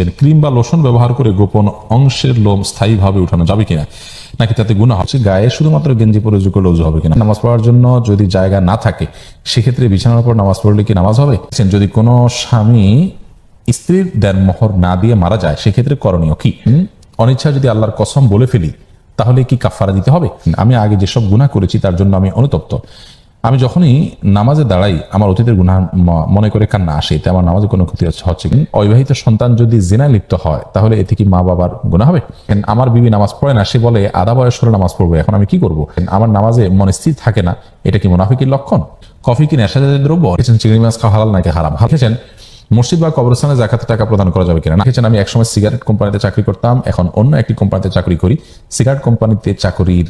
হচ্ছেন ক্রিম বা লোশন ব্যবহার করে গোপন অংশের লোম স্থায়ীভাবে উঠানো যাবে কিনা, নাকি তাতে গুনাহ হচ্ছে, গায়ে শুধুমাত্র গেঞ্জি পরে উজু করলে উজু হবে কিনা, নামাজ পড়ার জন্য যদি জায়গা না থাকে সেক্ষেত্রে বিছানার উপর নামাজ পড়লে কি নামাজ হবে, যদি কোনো স্বামী স্ত্রীর দেনমোহর না দিয়ে মারা যায় সেক্ষেত্রে করণীয় কি, অনিচ্ছা যদি আল্লাহর কসম বলে ফেলি তাহলে কি কাফারা দিতে হবে, আমি আগে যেসব গুনাহ করেছি তার জন্য আমি অনুতপ্ত, আমি যখনই নামাজে দাঁড়াই আমার অতীতের গুনাহ মনে করে কান্না আসে, এতে আমার নামাজে কোনো ক্ষতি হচ্ছে কি, অবিবাহিত সন্তান যদি জিনায় লিপ্ত হয় তাহলে এতে কি মা বাবার গুনাহ হবে, আমার বিবি নামাজ পড়ে না, সে বলে আধা বয়স হলে নামাজ পড়বো, এখন আমি কি করব, আমার নামাজে মনে স্থির থাকে না, এটা কি মুনাফিকের লক্ষণ, কফি কি নেশাজাতীয় দ্রব্য, চিংড়ি মাছ খাওয়া হালাল নাকি হারাম, লিখেছেন মসজিদ বা কবরস্থানে জাকাতের টাকা প্রদান করা যাবে কিনা, লিখেছেন আমি একসময় সিগারেট কোম্পানিতে চাকরি করতাম, এখন অন্য একটি কোম্পানিতে চাকরি করি, সিগারেট কোম্পানিতে চাকরির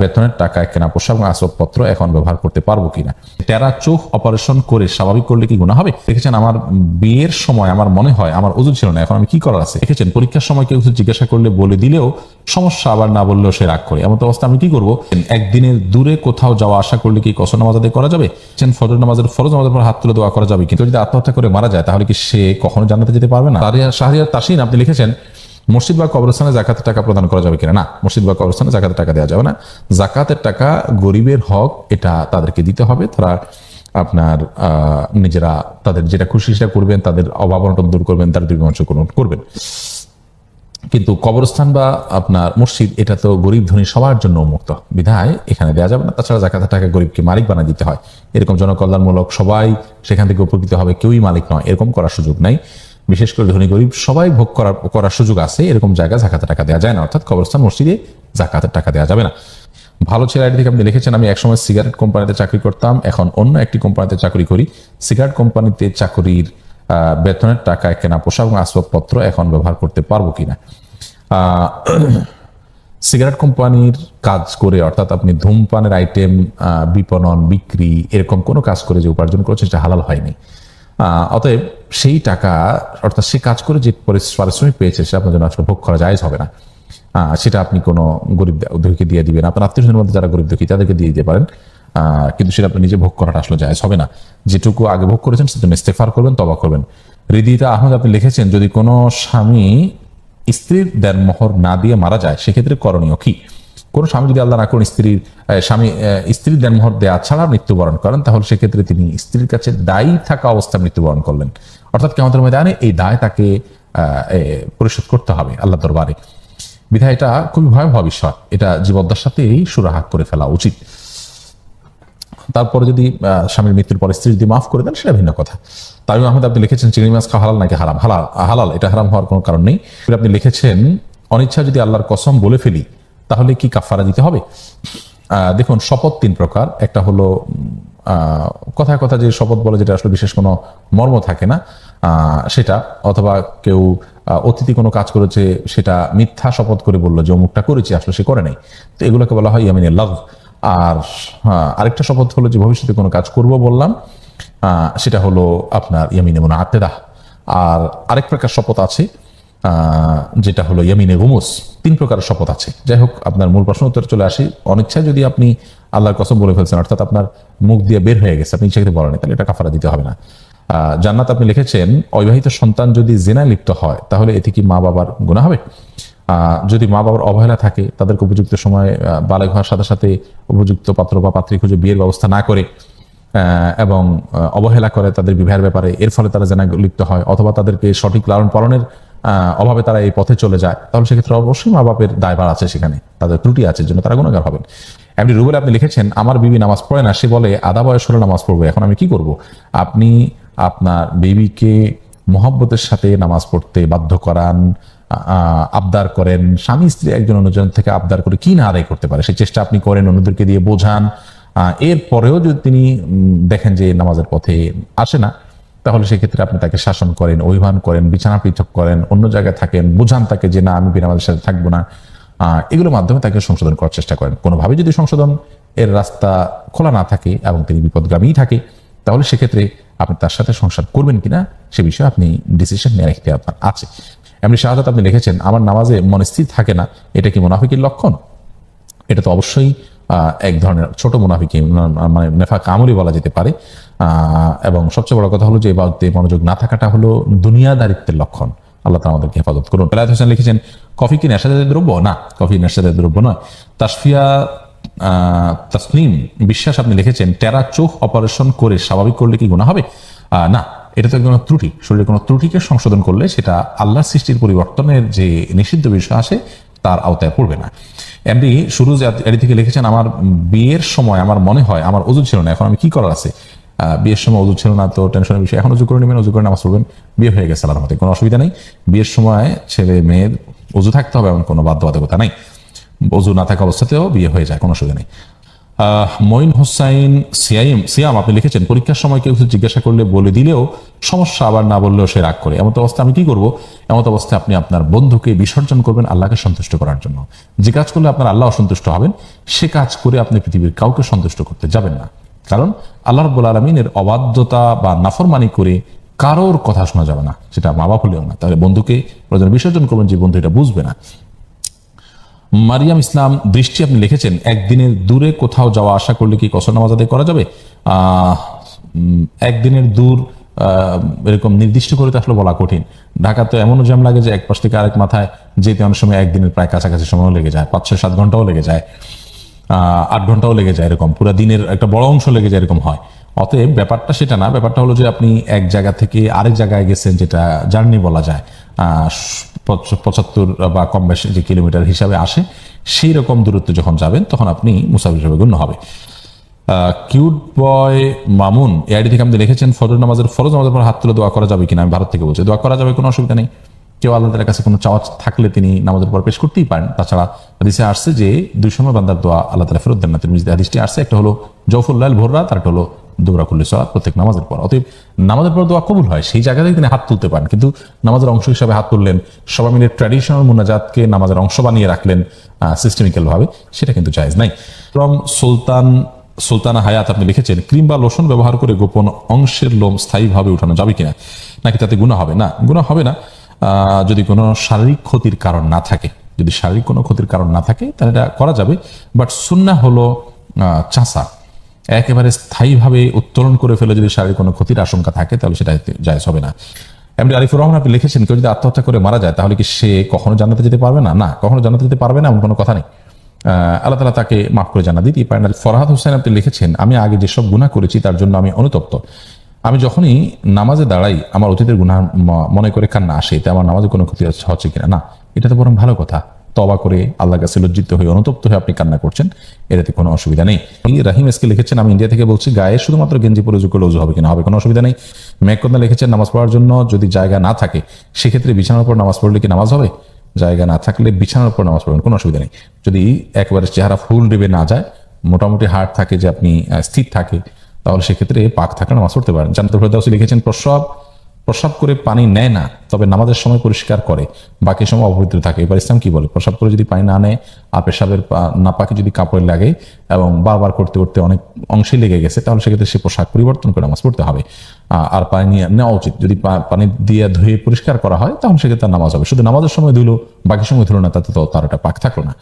বেতনের টাকায় কেনা পোশাক এবং আসবাবপত্র এখন ব্যবহার করতে পারবো কিনা, টেরা চোখ অপারেশন করে স্বাভাবিক করলে কি গুনাহ হবে, দেখেছেন আমার বিয়ের সময় আমার মনে হয় আমার ওযু ছিল না, এখন আমি কি করার আছে, দেখেছেন পরীক্ষার সময় কেউ কিছু জিজ্ঞাসা করলে বলে দিলেও সমস্যা, আবার না বললেও সে রাগ করে, এমন অবস্থা আমি কি করবো, একদিনের দূরে কোথাও যাওয়া আসা করলে কি কসর নামাজ আদায় করা যাবে, ফজর নামাজের ফরজ নামাজের পর হাত তুলে দোয়া করা যাবে, কিন্তু যদি আত্মহত্যা করে মারা যায় তাহলে কি সে কখনো জান্নাতে যেতে পারবে না, শাহরিয়ার তাসিন আপনি লিখেছেন মসজিদ বা কবরস্থানে জাকাতের টাকা প্রদান করা যাবে কিনা, না, মসজিদ বা কবরস্থানে জাকাতের টাকা দেওয়া যাবে না, জাকাতের টাকা গরিবের হক, এটা তাদেরকে দিতে হবে, তারা আপনার নিজেরা তাদের যেটা খুশি সেটা করবেন, তাদের অভাব অনটন দূর করবেন, তার দুর্বংশ করবেন, কিন্তু কবরস্থান বা আপনার মসজিদ এটা তো গরিব ধনী সবার জন্য উন্মুক্ত, বিধায় এখানে দেওয়া যাবে না, তাছাড়া জাকাতের টাকা গরিবকে মালিক বানিয়ে দিতে হয়, এরকম জনকল্যাণমূলক সবাই সেখান থেকে উপকৃত হবে, কেউই মালিক নয় এরকম করার সুযোগ নাই, বিশেষ করে ধনী গরিব সবাই ভোগ করার সুযোগ আছে, এরকম জায়গায় জাকাতের টাকা দেওয়া যায় না, অর্থাৎ কবরস্থান মসজিদে জাকাতের টাকা দেওয়া যাবে না। ভালো ছেলে আইডি থেকে আপনি লিখেছেন আমি একসময় সিগারেট কোম্পানিতে চাকরি করতাম, এখন অন্য একটি কোম্পানিতে চাকরি করি, সিগারেট কোম্পানিতে চাকরির বেতনের টাকায় কেনা পোশাক এবং আসবাবপত্র এখন ব্যবহার করতে পারবো কিনা, সিগারেট কোম্পানির কাজ করে অর্থাৎ আপনি ধূমপানের আইটেম বিপণন বিক্রি এরকম কোনো কাজ করে যে উপার্জন করছেন সেটা হালাল হয়নি, অতএব সেই টাকা অর্থাৎ সে কাজ করে যে পারিশ্রমিক পেয়েছে সেটা আপনার জন্য আসলে ভোগ করা জায়েজ হবে না, সেটা আপনি কোনো গরিব দুঃখীকে দিয়ে দিবেন, আপনার আত্মীয়স্বজনের মধ্যে যারা গরিব দুঃখী তাদেরকে দিয়ে দিতে পারেন, কিন্তু সেটা আপনি নিজে ভোগ করাটা আসলে জায়েজ হবে না, যেটুকু আগে ভোগ করেছেন সেজন্য ইস্তেগফার করবেন, তওবা করবেন। হৃদিতা আহমদ আপনি লিখেছেন যদি কোনো স্বামী স্ত্রীর দেনমোহর না দিয়ে মারা যায় সেক্ষেত্রে করণীয় কি, কোন স্বামী যদি আল্লাহ না করেন স্ত্রীর দেনমোহর দেয়া ছাড়া মৃত্যুবরণ করেন তাহলে সেক্ষেত্রে তিনি স্ত্রীর কাছে দায়ী থাকা অবস্থায় মৃত্যুবরণ করলেন, অর্থাৎ কিয়ামতের ময়দানে এই দায় তাকে পরিশোধ করতে হবে আল্লাহ দরবারে, বিধায় এটা খুবই ভয়াবহ বিষয়, এটা জীবদ্দশার সাথেই সুরাহা করে ফেলা উচিত, তারপরে যদি স্বামীর মৃত্যুর পরে স্ত্রী যদি মাফ করে দেন সেটা ভিন্ন কথা। তামিম আহমেদ আপনি লিখেছেন চিংড়ি মাছ খাওয়া হালাল নাকি হারাম, হালাল, এটা হারাম হওয়ার কোনো কারণ নেই, আপনি লিখেছেন অনিচ্ছা যদি আল্লাহর কসম বলে ফেলি তাহলে কি কাফারা দিতে হবে, দেখুন শপথ তিন প্রকার, একটা হলো কথায় কথা যে শপথ বলে যেটা আসলে বিশেষ কোনো মর্ম থাকে না সেটা, অথবা কেউ অতীতে কোনো কাজ করেছে সেটা মিথ্যা শপথ করে বললো যে অমুকটা করেছি আসলে সে করে নাই, তো এগুলোকে বলা হয় ইয়ামিনুল লাগব, আর আরেকটা শপথ হলো যে ভবিষ্যতে কোনো কাজ করব বললাম, সেটা হলো আপনার ইয়ামিনে মুনাআক্কিদা, আর আরেক প্রকার শপথ আছে যেটা হলো ইয়ামিনে গুমুস, তিন প্রকারের শপথ আছে। যাই হোক আপনার মূল প্রশ্ন উত্তরে চলে আসি, অনিচ্ছায় যদি আপনি আল্লাহর কসম বলে ফেলছেন অর্থাৎ আপনার মুখ দিয়ে বের হয়ে গেছে আপনি ইচ্ছা করে বলেন তাহলে এটা কাফারা দিতে হবে না। জান্নাত আপনি লিখেছেন অবিবাহিত সন্তান যদি জিনায় লিপ্ত হয় তাহলে এতে কি মা বাবার গুনাহ হবে, যদি মা বাবার অবহেলা থাকে তাদেরকে উপযুক্ত সময় বালেগ হওয়ার সাথে সাথে উপযুক্ত পাত্র বা পাত্রী খুঁজে বিয়ের ব্যবস্থা না করে এবং অবহেলা করে তাদের বিবাহের ব্যাপারে, এর ফলে তারা জিনায় লিপ্ত হয় অথবা তাদেরকে সঠিক লালন পালনের অভাবে তারা এই পথে চলে যায় তাহলে সেক্ষেত্রে অবশ্যই মা বাপের দায়ভার আছে, সেখানে তাদের ত্রুটি আছে, জন্য তারা গুনাহগার হবেন। এমনি রুবেল আপনি লিখেছেন আমার বিবি নামাজ পড়ে না, সে বলে আধা বয়স হলে নামাজ পড়বো, এখন আমি কি করব, আপনি আপনার বিবিকে মহব্বতের সাথে নামাজ পড়তে বাধ্য করান, আবদার করেন, স্বামী স্ত্রী একজন অন্যজন থেকে আবদার করে কি না আদায় করতে পারে সেই চেষ্টা আপনি করেন, অন্যদেরকে দিয়ে বোঝান, এর পরেও যদি তিনি দেখেন যে নামাজের পথে আসে না তাহলে সেক্ষেত্রে আপনি তাকে শাসন করেন, অভিমান করেন, বিছানা পৃথক করেন, অন্য জায়গায় থাকেন, বোঝান তাকে যে না আমি বিনামাজের সাথে থাকবো না, এগুলোর মাধ্যমে তাকে সংশোধন করার চেষ্টা করেন। কোনোভাবে যদি সংশোধন এর রাস্তা খোলা না থাকে এবং তিনি বিপদগামী থাকে তাহলে সেক্ষেত্রে আপনি তার সাথে সংসার করবেন কিনা সে বিষয়ে আপনি ডিসিশন নেওয়ার ইখতিয়ার আপনার আছে। এমনি শাহাদাত আপনি লিখেছেন আমার নামাজে মন স্থির থাকে না, এটা কি মুনাফিকের লক্ষণ, এটা তো অবশ্যই এক ধরনের ছোট মুনাফিকি মানে নেফাক আমলি বলা যেতে পারে, এবং সবচেয়ে বড় কথা হলো যে ইবাদতে মনোযোগ না থাকাটা হলো দুনিয়াদারিত্বের লক্ষণ, আল্লাহ তাআলা আমাদেরকে হেফাজত করুন। বেলায়েত হোসেন লিখেছেন, কফি কি নেশাজাতীয় দ্রব্য? না, কফি নেশাজাতীয় দ্রব্য নয়। তাসফিয়া তাসনিম বিশ্বাস আপনি লিখেছেন, টেরা চোখ অপারেশন করে স্বাভাবিক করলে কি গুনাহ হবে? না, এটা তো একদম ত্রুটি। শরীরের কোনো ত্রুটিকে সংশোধন করলে সেটা আল্লাহর সৃষ্টির পরিবর্তনের যে নিষিদ্ধ বিষয় আসে তার আওতায় পড়বে না। এমডি সুরুজ এডি থেকে লিখেছেন, আমার বিয়ের সময় আমার মনে হয় আমার ওযু ছিল না, এখন আমি কি করার আছে? বিয়ের সময় ওযু ছিল না তো টেনশনের বিষয়, এখন ওযু করে নেবেন, ওযু করে নামাজ পড়বেন, বিয়ে হয়ে গেছে আল্লাহর মতে, কোনো অসুবিধা নেই। বিয়ের সময় ছেলে মেয়ের ওযু থাকতে হবে এমন কোনো বাধ্যবাধকতা নাই। ওযু না থাকা অবস্থাতেও বিয়ে হয়ে যায়, কোনো অসুবিধা নেই। মঈন হোসাইন সিয়াম আপনি লিখেছেন, পরীক্ষার সময় কেউ কিছু জিজ্ঞাসা করলে বলে দিলেও সমস্যা, আবার না বললেও সে রাগ করে, এমন অবস্থা আমি কি করব? এমন অবস্থায় আপনি আপনার বন্ধুকে বিসর্জন করবেন আল্লাহকে সন্তুষ্ট করার জন্য। যে কাজ করলে আপনার আল্লাহ অসন্তুষ্ট হবেন সে কাজ করে আপনি পৃথিবীর কাউকে সন্তুষ্ট করতে যাবেন না, কারণ আল্লাহ রাব্বুল আলামিনের অবাধ্যতা বা নাফরমানি করে কারোর কথা শোনা যাবে না, সেটা মা বাপ হলেও না। তাহলে বন্ধুকে প্রয়োজনে বিসর্জন করবেন যে বন্ধু এটা বুঝবে না। মারিয়াম ইসলাম দৃষ্টি আপনি লিখেছেন, একদিনের দূরে কোথাও যাওয়া আসা করলে কি কসর নামাজ আদায় করা যাবে? একদিনের দূর এরকম নির্দিষ্ট করে তো আসলে বলা কঠিন। ঢাকা তো এমনও জ্যাম লাগে যে এক পাশ থেকে আরেক মাথায় যেতে অনেক সময় একদিনের প্রায় কাছাকাছি সময় লেগে যায়, 5-6-7 ঘন্টাও লেগে যায়, 8 ঘন্টাও লেগে যায়, এরকম পুরো দিনের একটা বড় অংশ লেগে যায়, এরকম হয়। অতএব ব্যাপারটা সেটা না, ব্যাপারটা হলো যে আপনি এক জায়গা থেকে আরেক জায়গায় গেছেন, যেটা জার্নি বলা যায়, 75 বা কম বেশি যে কিলোমিটার হিসাবে আসে, সেই রকম দূরত্ব যখন যাবেন তখন আপনি মুসাফির হিসেবে গণ্য হবে। কিউট বয় মামুন এআইডি থেকে আপনি লিখেছেন, ফরজ নামাজের পর হাত তুলে দোয়া করা যাবে কিনা? আমি ভারত থেকে বলছি, দোয়া করা যাবে, কোনো অসুবিধা নেই। কেউ আল্লাহ তাআলার কাছে কোনো চাওয়া থাকলে তিনি নামাজের পর পেশ করতেই পারেন। তাছাড়া হাদিসে আসছে যে 2 সময় বান্দার দোয়া আল্লাহ তাআলা ফেরত দেন না। তিরমিজিতে হাদিসটি আসছে, একটা হলো জওফুল লাইল ভোর রাত, আর একটা হলো দুবরা কুল্লি সালাত, প্রত্যেক নামাজের পর। অতএব নামাজের পর দোয়া কবুল হয়, সেই জায়গাতেই তিনি হাত তুলতে পারেন, কিন্তু নামাজের অংশ হিসাবে হাত তুললেন, সবাই মিলে ট্র্যাডিশনাল মুনাজাতকে নামাজের অংশ বানিয়ে রাখলেন সিস্টেমিক্যাল ভাবে, সেটা কিন্তু জায়েজ নাই। ফ্রম সুলতানা হায়াত আপনি লিখেছেন, ক্রিম বা লোশন ব্যবহার করে গোপন অংশের লোম স্থায়ীভাবে উঠানো যাবে কিনা, নাকি তাতে গুনাহ হবে? না, গুনাহ হবে না, যদি কোনো শারীরিক ক্ষতির কারণ না থাকে। যদি শারীরিক কোনো ক্ষতির কারণ না থাকে তাহলে এটা করা যাবে। বাট সুন্নাহ হলো চাষা একেবারে স্থায়ীভাবে উত্তোলন করে ফেলে যদি শারীরিক কোনো ক্ষতির আশঙ্কা থাকে তাহলে সেটা জায়েজ হবে না। এমনি আরিফুর রহমান আপনি লিখেছেন, কেউ যদি আত্মহত্যা করে মারা যায় তাহলে কি সে কখনো জান্নাতে যেতে পারবে না? না, কখনো জান্নাতে যেতে পারবে না এমন কোনো কথা নেই। আল্লাহ তাআলা তাকে মাফ করে জান্নাত দিতেই পারেন। ফরহাদ হোসেন আপনি লিখেছেন, আমি আগে যেসব গুনাহ করেছি তার জন্য আমি অনুতপ্ত। আমি যখনই নামাজে দাঁড়াই আমার অতীতের গুনাহ মনে করে কান্না আসে, এতে আমার নামাজে কোনো ক্ষতি হচ্ছে কিনা? না, এটা তো বরং ভালো কথা। তওবা করে আল্লাহর কাছে লজ্জিত হয়ে অনুতপ্ত হয়ে আপনি কান্না করছেন, এটাতে কোনো অসুবিধা নেই। রাহিম এসকে লিখেছেন, আমি ইন্ডিয়া থেকে বলছি, গায়ে শুধুমাত্র গেঞ্জি পরে করলে ওযু হবে কিনা? হবে, কোনো অসুবিধা নেই। মেঘকন্যা লিখেছেন, নামাজ পড়ার জন্য যদি জায়গা না থাকে সেক্ষেত্রে বিছানার উপর নামাজ পড়লে কি নামাজ হবে? জায়গা না থাকলে বিছানার উপর নামাজ পড়বেন, কোনো অসুবিধা নেই। যদি একেবারে চেহারা ফুল ডেবে না যায়, মোটামুটি হার্ট থাকে, যে আপনি স্থির থাকে, তাহলে সেক্ষেত্রে পাক থাকলে নামাজ পড়তে পারেন। জান্নাতুল ফেরদাউসী লিখেছেন, প্রস্রাব করে পানি নেয় না, তবে নামাজের সময় পরিষ্কার করে, বাকি সময় অপবিত্র থাকে। এবার ইসলাম কি বলে? প্রস্রাব করে যদি পানি না নেয় আর পেশাবের নাপাকে যদি কাপড়ে লাগে এবং বারবার করতে করতে অনেক অংশে লেগে গেছে, তাহলে সেক্ষেত্রে সে পোশাক পরিবর্তন করে নামাজ পড়তে হবে। আর পানি নিয়ে নেওয়া উচিত। যদি পানি দিয়ে ধুয়ে পরিষ্কার করা হয় তাহলে সেক্ষেত্রে নামাজ হবে। শুধু নামাজের সময় ধুলো, বাকি সময় ধুলো না, তাতে তো তার একটা পাক থাকলো না।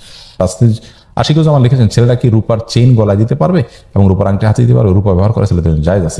আশিকুজ্জামান লিখেছেন, ছেলেরা কি রূপার চেইন গলায় দিতে পারবে এবং রূপার আংটি হাতে দিতে পারবে? রূপা ব্যবহার করে ছেলেদের জায়েজ আছে।